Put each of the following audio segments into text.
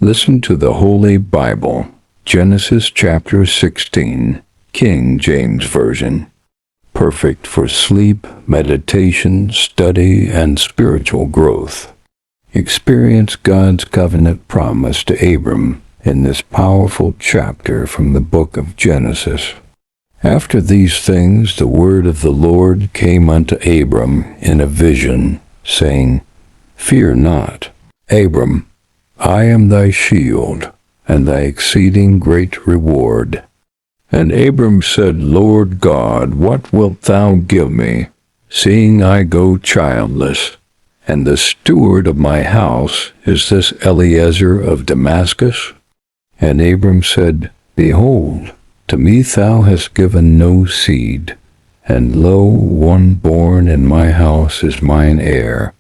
Listen to the Holy Bible, Genesis chapter 16, King James Version. Perfect for sleep, meditation, study, and spiritual growth. Experience God's covenant promise to Abram in this powerful chapter from the book of Genesis. After these things the word of the Lord came unto Abram in a vision, saying, Fear not, Abram, I am thy shield, and thy exceeding great reward. And Abram said, Lord God, what wilt thou give me, seeing I go childless? And the steward of my house is this Eliezer of Damascus? And Abram said, Behold, to me thou hast given no seed, and lo, one born in my house is mine heir.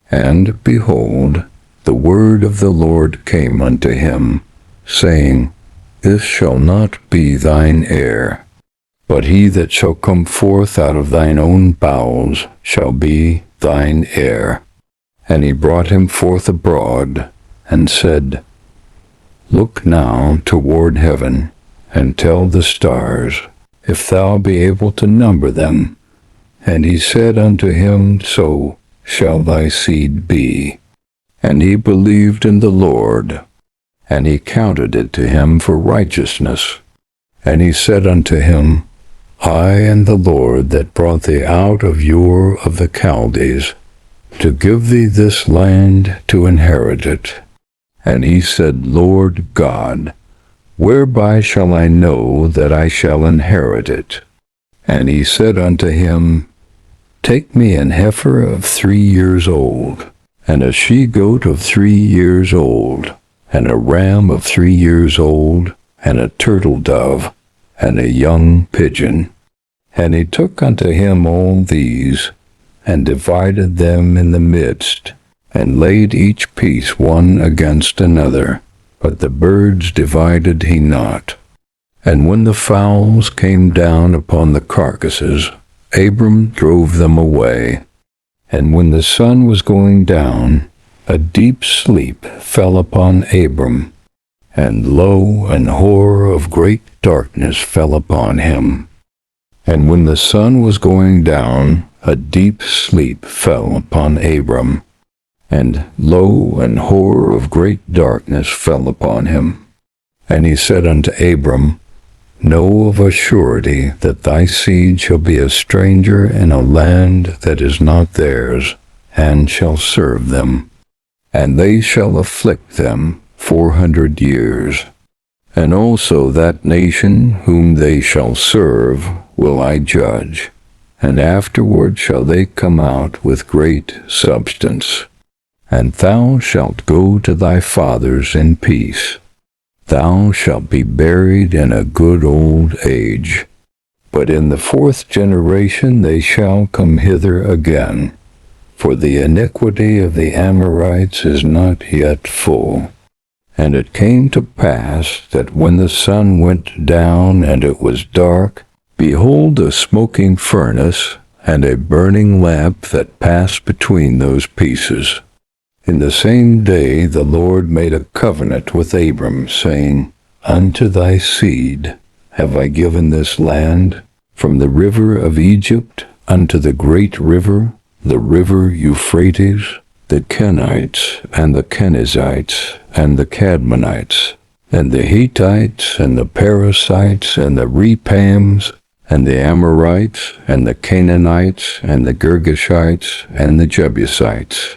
And, behold, the word of the Lord came unto him, saying, This shall not be thine heir, but he that shall come forth out of thine own bowels shall be thine heir. And he brought him forth abroad, and said, Look now toward heaven, and tell the stars, if thou be able to number them. And he said unto him, So shall thy seed be. And he believed in the Lord, and he counted it to him for righteousness. And he said unto him, I am the Lord that brought thee out of Ur of the Chaldees, to give thee this land to inherit it. And he said, Lord God, whereby shall I know that I shall inherit it? And he said unto him, Take me an heifer of 3 years old, and a she-goat of 3 years old, and a ram of 3 years old, and a turtle-dove, and a young pigeon. And he took unto him all these, and divided them in the midst, and laid each piece one against another, but the birds divided he not. And when the fowls came down upon the carcasses, Abram drove them away. And when the sun was going down, a deep sleep fell upon Abram, and lo, an horror of great darkness fell upon him. And when the sun was going down, a deep sleep fell upon Abram, and lo, an horror of great darkness fell upon him. And he said unto Abram, Know of a surety that thy seed shall be a stranger in a land that is not theirs, and shall serve them. And they shall afflict them 400 years. And also that nation whom they shall serve will I judge, and afterward shall they come out with great substance. And thou shalt go to thy fathers in peace. Thou shalt be buried in a good old age. But in the 4th generation they shall come hither again, for the iniquity of the Amorites is not yet full. And it came to pass that when the sun went down and it was dark, behold, a smoking furnace and a burning lamp that passed between those pieces. In the same day the Lord made a covenant with Abram, saying, Unto thy seed have I given this land, from the river of Egypt unto the great river, the river Euphrates, the Kenites, and the Kenizzites, and the Cadmonites, and the Hittites, and the Perizzites, and the Repams, and the Amorites, and the Canaanites, and the Girgashites, and the Jebusites.